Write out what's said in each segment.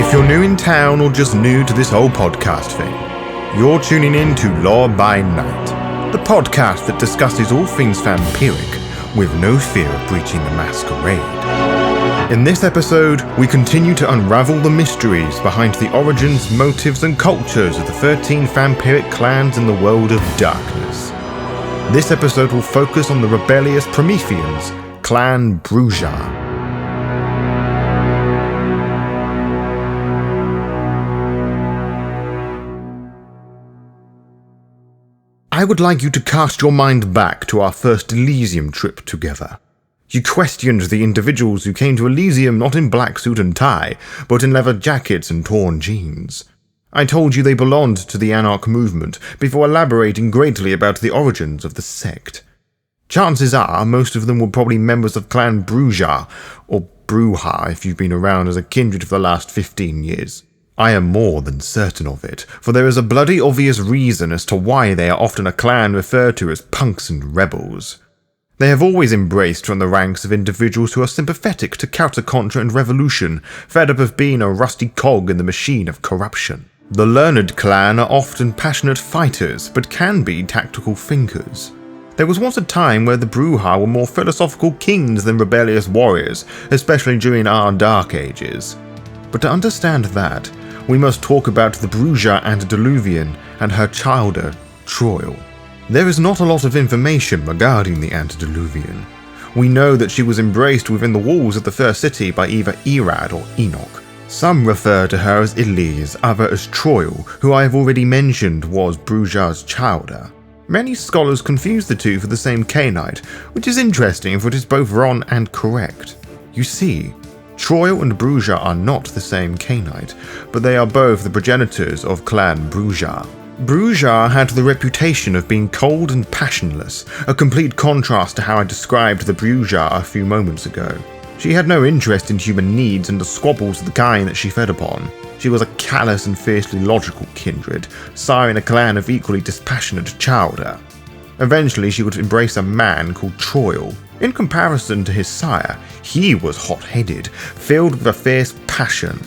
If you're new in town or just new to this whole podcast thing, you're tuning in to Law by Night, the podcast that discusses all things vampiric with no fear of breaching the Masquerade. In this episode, we continue to unravel the mysteries behind the origins, motives, and cultures of the 13 vampiric clans in the world of darkness. This episode will focus on the Rebellious Promeathens, Clan Brujah. I would like you to cast your mind back to our first Elysium trip together. You questioned the individuals who came to Elysium not in black suit and tie, but in leather jackets and torn jeans. I told you they belonged to the Anarch movement before elaborating greatly about the origins of the sect. Chances are most of them were probably members of Clan Brujah, or Brujah if you've been around as a kindred for the last 15 years. I am more than certain of it, for there is a bloody obvious reason as to why they are often a clan referred to as punks and rebels. They have always embraced from the ranks of individuals who are sympathetic to counterculture and revolution, fed up of being a rusty cog in the machine of corruption. The learned clan are often passionate fighters, but can be tactical thinkers. There was once a time where the Brujah were more philosophical kings than rebellious warriors, especially during our dark ages. But to understand that, we must talk about the Brujah Antediluvian and her childer, Troile. There is not a lot of information regarding the Antediluvian. We know that she was embraced within the walls of the first city by either Irad or Enoch. Some refer to her as Elise, other as Troile, who I have already mentioned was Brujah's childer. Many scholars confuse the two for the same Cainite, which is interesting for it is both wrong and correct. You see, Troile and Brujah are not the same Cainite, but they are both the progenitors of Clan Brujah. Brujah had the reputation of being cold and passionless, a complete contrast to how I described the Brujah a few moments ago. She had no interest in human needs and the squabbles of the kind that she fed upon. She was a callous and fiercely logical kindred, siring a clan of equally dispassionate childer. Eventually she would embrace a man called Troile. In comparison to his sire, he was hot-headed, filled with a fierce passion.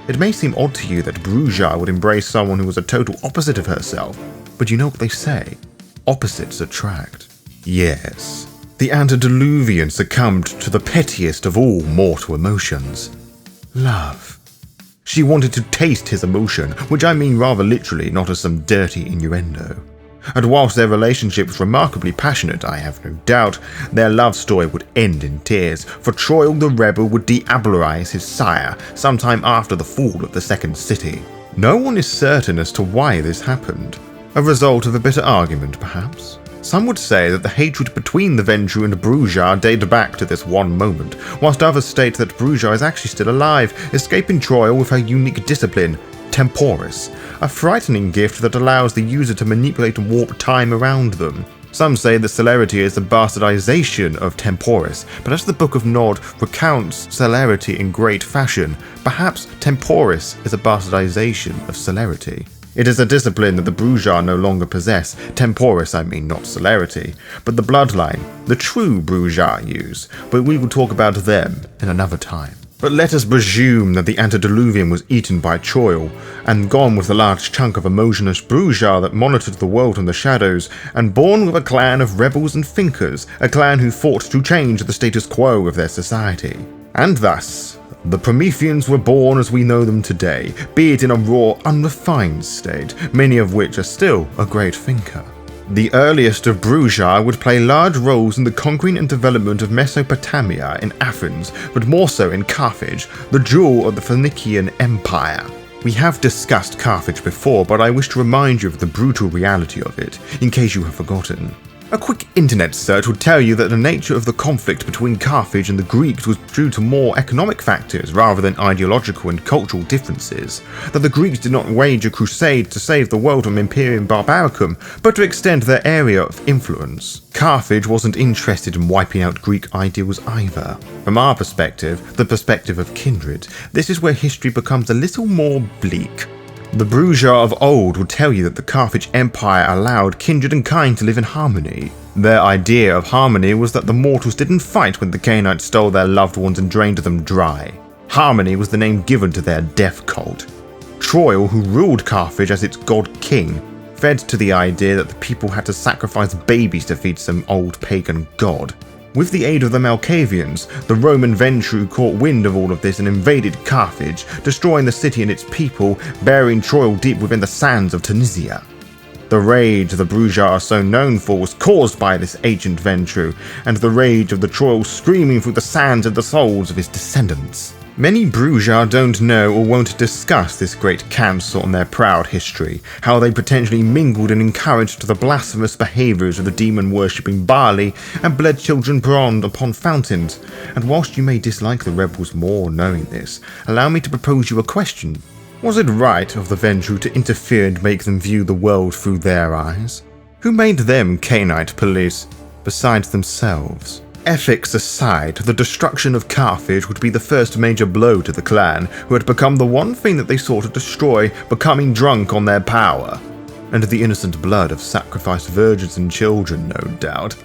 It may seem odd to you that Brujah would embrace someone who was a total opposite of herself, but you know what they say, opposites attract. Yes, the Antediluvian succumbed to the pettiest of all mortal emotions, love. She wanted to taste his emotion, which I mean rather literally, not as some dirty innuendo. And whilst their relationship was remarkably passionate, I have no doubt, their love story would end in tears, for Troile the rebel would diabolise his sire sometime after the fall of the second city. No one is certain as to why this happened. A result of a bitter argument, perhaps? Some would say that the hatred between the Ventrue and Brujah dated back to this one moment, whilst others state that Brujah is actually still alive, escaping Troile with her unique discipline, Temporis, a frightening gift that allows the user to manipulate and warp time around them. Some say that celerity is a bastardization of Temporis, but as the Book of Nod recounts celerity in great fashion, perhaps Temporis is a bastardization of celerity. It is a discipline that the Brujah no longer possess, Temporis I mean, not celerity, but the bloodline, the true Brujah use, but we will talk about them in another time. But let us presume that the Antediluvian was eaten by Troile, and gone with the large chunk of emotionless Brujah that monitored the world from the shadows, and born with a clan of rebels and thinkers, a clan who fought to change the status quo of their society. And thus, the Promeathens were born as we know them today, be it in a raw, unrefined state, many of which are still a great thinker. The earliest of Brujah would play large roles in the conquering and development of Mesopotamia in Athens, but more so in Carthage, the jewel of the Phoenician Empire. We have discussed Carthage before, but I wish to remind you of the brutal reality of it, in case you have forgotten. A quick internet search would tell you that the nature of the conflict between Carthage and the Greeks was due to more economic factors rather than ideological and cultural differences, that the Greeks did not wage a crusade to save the world from Imperium Barbaricum, but to extend their area of influence. Carthage wasn't interested in wiping out Greek ideals either. From our perspective, the perspective of kindred, this is where history becomes a little more bleak. The Brujah of old would tell you that the Carthage Empire allowed kindred and kind to live in harmony. Their idea of harmony was that the mortals didn't fight when the Cainites stole their loved ones and drained them dry. Harmony was the name given to their death cult. Troile, who ruled Carthage as its god-king, fed to the idea that the people had to sacrifice babies to feed some old pagan god. With the aid of the Malkavians, the Roman Ventru caught wind of all of this and invaded Carthage, destroying the city and its people, burying Troile deep within the sands of Tunisia. The rage the Brujah are so known for was caused by this ancient Ventru, and the rage of the Troile screaming through the sands of the souls of his descendants. Many Brujah don't know or won't discuss this great council and their proud history, how they potentially mingled and encouraged the blasphemous behaviours of the demon-worshipping Bali and bled children bronze upon fountains. And whilst you may dislike the rebels more knowing this, allow me to propose you a question. Was it right of the Ventru to interfere and make them view the world through their eyes? Who made them Canaanite police, besides themselves? Ethics aside, the destruction of Carthage would be the first major blow to the clan, who had become the one thing that they sought to destroy, becoming drunk on their power. And the innocent blood of sacrificed virgins and children, no doubt.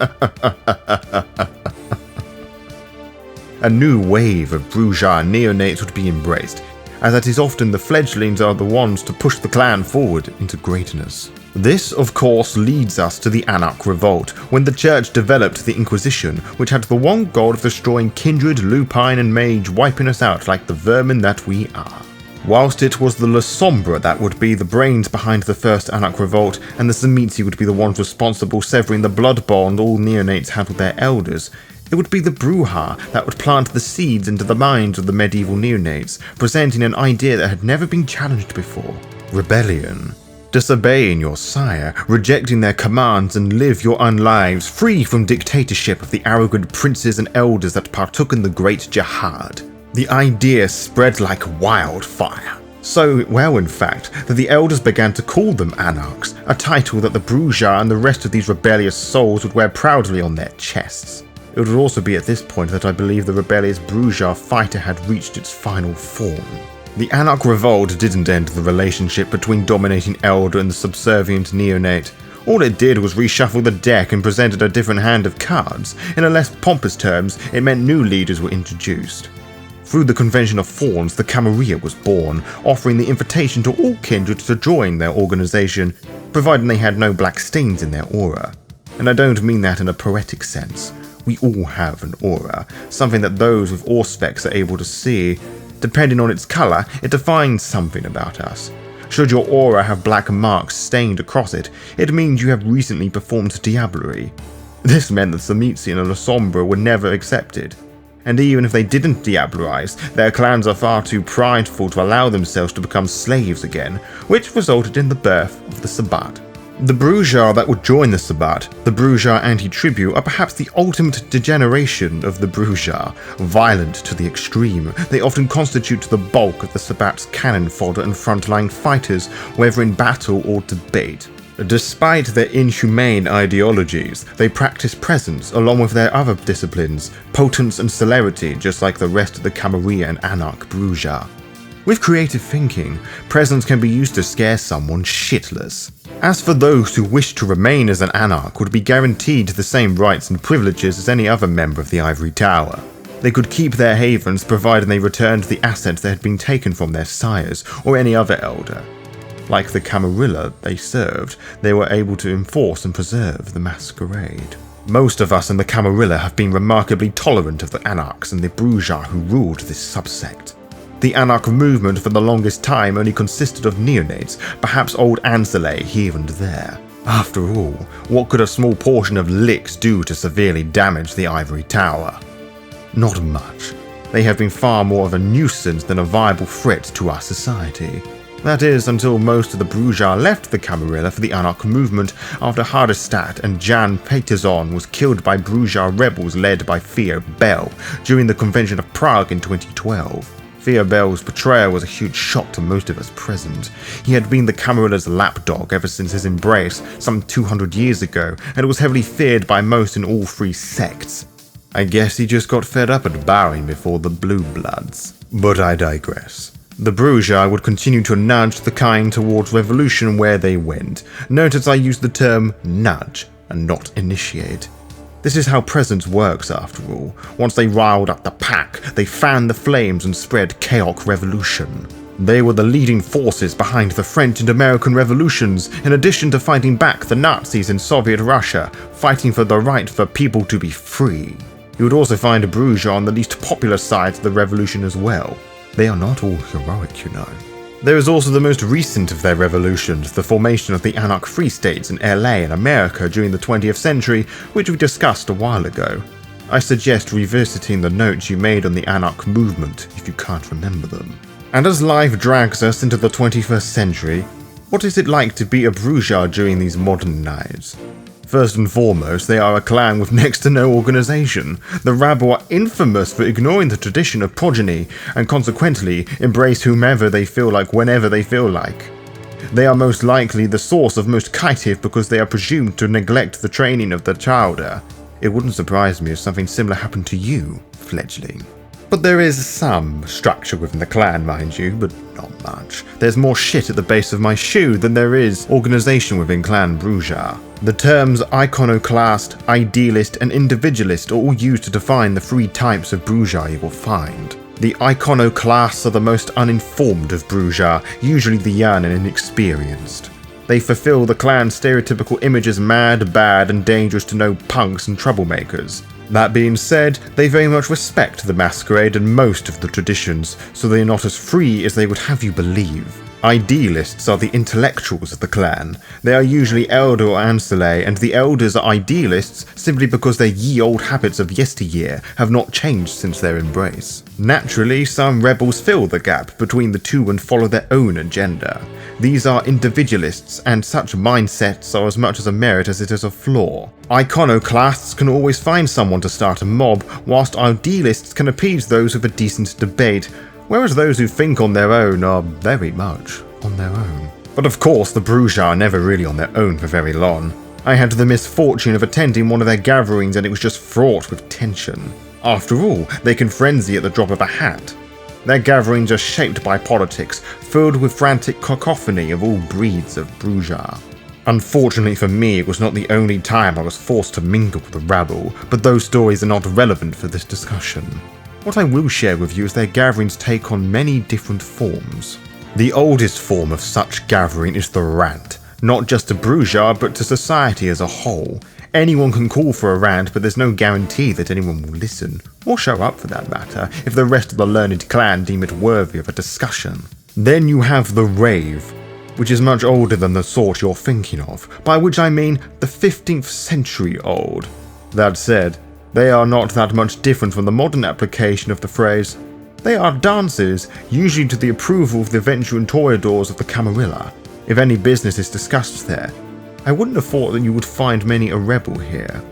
A new wave of Brujah neonates would be embraced, as it is often the fledglings are the ones to push the clan forward into greatness. This, of course, leads us to the Anarch Revolt, when the church developed the Inquisition, which had the one goal of destroying kindred, lupine and mage, wiping us out like the vermin that we are. Whilst it was the La Sombra that would be the brains behind the first Anarch Revolt, and the Tzimisce would be the ones responsible severing the blood bond all neonates had with their elders, it would be the Brujah that would plant the seeds into the minds of the medieval neonates, presenting an idea that had never been challenged before: rebellion. Disobeying your sire, rejecting their commands, and live your own lives free from dictatorship of the arrogant princes and elders that partook in the Great Jihad. The idea spread like wildfire. So well, in fact, that the elders began to call them Anarchs, a title that the Brujah and the rest of these rebellious souls would wear proudly on their chests. It would also be at this point that I believe the rebellious Brujah fighter had reached its final form. The Anarch Revolt didn't end the relationship between dominating elder and the subservient neonate. All it did was reshuffle the deck and presented a different hand of cards. In a less pompous terms, it meant new leaders were introduced. Through the Convention of Thorns, the Camarilla was born, offering the invitation to all kindred to join their organization, providing they had no black stains in their aura. And I don't mean that in a poetic sense. We all have an aura, something that those with auspex are able to see. Depending on its colour, it defines something about us. Should your aura have black marks stained across it, it means you have recently performed diablerie. This meant that Tzimisce and La Sombra were never accepted. And even if they didn't diablerize, their clans are far too prideful to allow themselves to become slaves again, which resulted in the birth of the Sabbat. The Brujah that would join the Sabbat, the Brujah antitribu, are perhaps the ultimate degeneration of the Brujah. Violent to the extreme, they often constitute the bulk of the Sabbat's cannon fodder and frontline fighters, whether in battle or debate. Despite their inhumane ideologies, they practice presence along with their other disciplines, potence and celerity, just like the rest of the Camarilla and Anarch Brujah. With creative thinking, presence can be used to scare someone shitless. As for those who wish to remain as an Anarch, would be guaranteed the same rights and privileges as any other member of the Ivory Tower. They could keep their havens provided they returned the assets that had been taken from their sires or any other elder. Like the Camarilla they served, they were able to enforce and preserve the Masquerade. Most of us in the Camarilla have been remarkably tolerant of the Anarchs and the Brujah who ruled this subsect. The Anarch movement for the longest time only consisted of neonates, perhaps old ancillary here and there. After all, what could a small portion of licks do to severely damage the Ivory Tower? Not much. They have been far more of a nuisance than a viable threat to our society. That is, until most of the Brujah left the Camarilla for the Anarch movement after Hardestat and Jan Peterson was killed by Brujah rebels led by Theo Bell during the Convention of Prague in 2012. Theo Bell's betrayal was a huge shock to most of us present. He had been the Camarilla's lapdog ever since his embrace some 200 years ago, and was heavily feared by most in all three sects. I guess he just got fed up at bowing before the Blue Bloods. But I digress. The Brujah would continue to nudge the kind towards revolution where they went. Notice I use the term nudge and not initiate. This is how presence works after all. Once they riled up the pack, they fanned the flames and spread chaotic revolution. They were the leading forces behind the French and American revolutions, in addition to fighting back the Nazis in Soviet Russia, fighting for the right for people to be free. You would also find Brujah on the least popular sides of the revolution as well. They are not all heroic, you know. There is also the most recent of their revolutions, the formation of the Anarch Free States in LA and America during the 20th century, which we discussed a while ago. I suggest revisiting the notes you made on the Anarch movement if you can't remember them. And as life drags us into the 21st century, what is it like to be a Brujah during these modern nights? First and foremost, they are a clan with next to no organisation. The rabble are infamous for ignoring the tradition of progeny, and consequently embrace whomever they feel like whenever they feel like. They are most likely the source of most caitiff because they are presumed to neglect the training of the childer. It wouldn't surprise me if something similar happened to you, fledgling. But there is some structure within the clan, mind you, but not much. There's more shit at the base of my shoe than there is organisation within Clan Brujah. The terms iconoclast, idealist, and individualist are all used to define the three types of Brujah you will find. The iconoclasts are the most uninformed of Brujah, usually the young and inexperienced. They fulfill the clan's stereotypical image as mad, bad, and dangerous to know punks and troublemakers. That being said, they very much respect the Masquerade and most of the traditions, so they are not as free as they would have you believe. Idealists are the intellectuals of the clan. They are usually elder or ancillary, and the elders are idealists simply because their ye old habits of yesteryear have not changed since their embrace. Naturally, some rebels fill the gap between the two and follow their own agenda. These are individualists, and such mindsets are as much as a merit as it is a flaw. Iconoclasts can always find someone to start a mob, whilst idealists can appease those with a decent debate, whereas those who think on their own are very much on their own. But of course, the Brujah are never really on their own for very long. I had the misfortune of attending one of their gatherings and it was just fraught with tension. After all, they can frenzy at the drop of a hat. Their gatherings are shaped by politics, filled with frantic cacophony of all breeds of Brujah. Unfortunately for me, it was not the only time I was forced to mingle with the rabble, but those stories are not relevant for this discussion. What I will share with you is their gatherings take on many different forms. The oldest form of such gathering is the rant, not just to Brujah but to society as a whole. Anyone can call for a rant, but there's no guarantee that anyone will listen, or show up for that matter, if the rest of the learned clan deem it worthy of a discussion. Then you have the rave, which is much older than the sort you're thinking of, by which I mean the 15th century old. That said, they are not that much different from the modern application of the phrase. They are dances, usually to the approval of the venturing toreadors of the Camarilla, if any business is discussed there. I wouldn't have thought that you would find many a rebel here.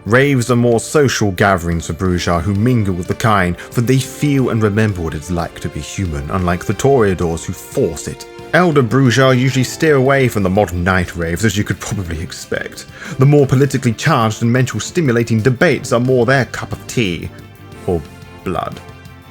Raves are more social gatherings for Brujah who mingle with the kind, for they feel and remember what it's like to be human, unlike the toreadors who force it. Elder Brujah usually steer away from the modern night raves, as you could probably expect. The more politically charged and mental stimulating debates are more their cup of tea. Or blood.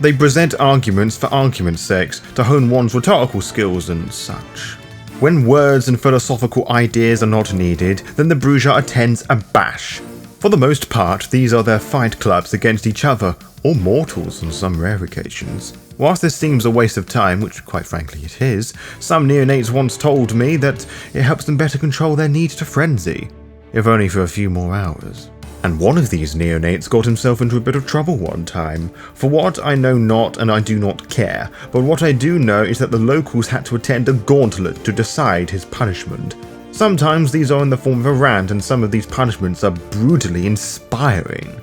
They present arguments for argument's sakes, to hone one's rhetorical skills and such. When words and philosophical ideas are not needed, then the Brujah attends a bash. For the most part, these are their fight clubs against each other, or mortals on some rare occasions. Whilst this seems a waste of time, which quite frankly it is, some neonates once told me that it helps them better control their need to frenzy, if only for a few more hours. And one of these neonates got himself into a bit of trouble one time. For what, I know not, and I do not care, but what I do know is that the locals had to attend a gauntlet to decide his punishment. Sometimes these are in the form of a rant, and some of these punishments are brutally inspiring.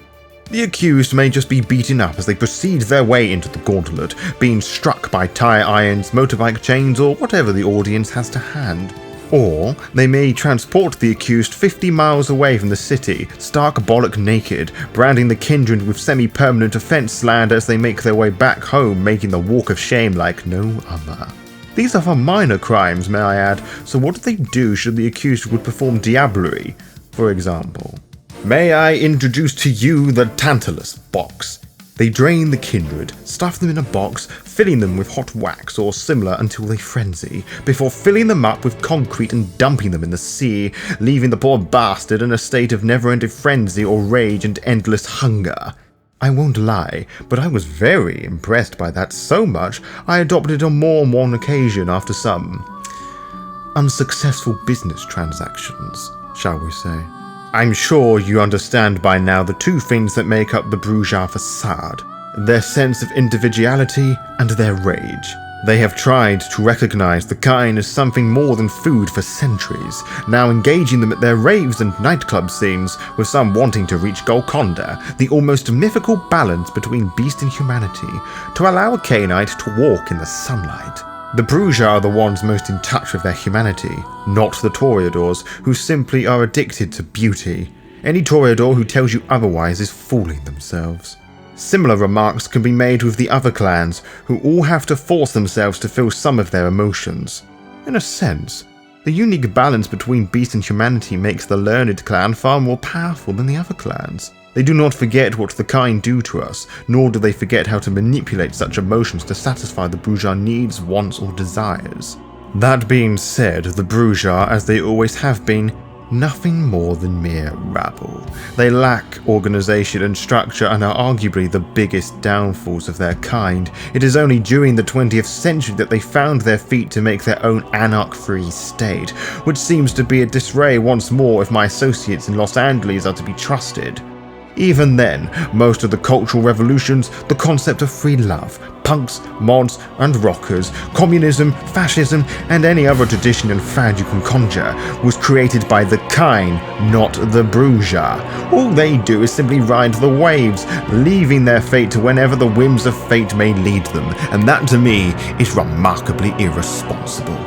The accused may just be beaten up as they proceed their way into the gauntlet, being struck by tire irons, motorbike chains, or whatever the audience has to hand. Or they may transport the accused 50 miles away from the city, stark bollock naked, branding the kindred with semi-permanent offence slander as they make their way back home, making the walk of shame like no other. These are for minor crimes, may I add, so what do they do should the accused would perform diablerie, for example? May I introduce to you the Tantalus box? They drain the kindred, stuff them in a box, filling them with hot wax or similar until they frenzy, before filling them up with concrete and dumping them in the sea, leaving the poor bastard in a state of never-ending frenzy or rage and endless hunger. I won't lie, but I was very impressed by that, so much I adopted on more than one occasion after some unsuccessful business transactions, shall we say. I'm sure you understand by now the two things that make up the Brujah facade: their sense of individuality and their rage. They have tried to recognize the kind as something more than food for centuries, now engaging them at their raves and nightclub scenes, with some wanting to reach Golconda, the almost mythical balance between beast and humanity, to allow a Cainite to walk in the sunlight. The Brujah are the ones most in touch with their humanity, not the Toreadors, who simply are addicted to beauty. Any Toreador who tells you otherwise is fooling themselves. Similar remarks can be made with the other clans, who all have to force themselves to feel some of their emotions. In a sense, the unique balance between beast and humanity makes the Learned clan far more powerful than the other clans. They do not forget what the kind do to us, nor do they forget how to manipulate such emotions to satisfy the Brujah needs, wants, or desires. That being said, the Brujah, as they always have been, nothing more than mere rabble. They lack organization and structure and are arguably the biggest downfalls of their kind. It is only during the 20th century that they found their feet to make their own Anarch-free state, which seems to be a disarray once more if my associates in Los Angeles are to be trusted. Even then, most of the cultural revolutions, the concept of free love, punks, mods, and rockers, communism, fascism, and any other tradition and fad you can conjure, was created by the kind, not the Brujah. All they do is simply ride the waves, leaving their fate to whenever the whims of fate may lead them, and that to me is remarkably irresponsible.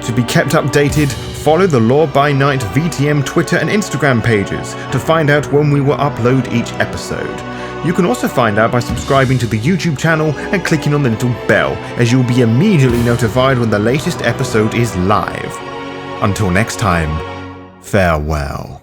To be kept updated, follow the Law by Night VTM Twitter and Instagram pages to find out when we will upload each episode. You can also find out by subscribing to the YouTube channel and clicking on the little bell, as you'll be immediately notified when the latest episode is live. Until next time, farewell.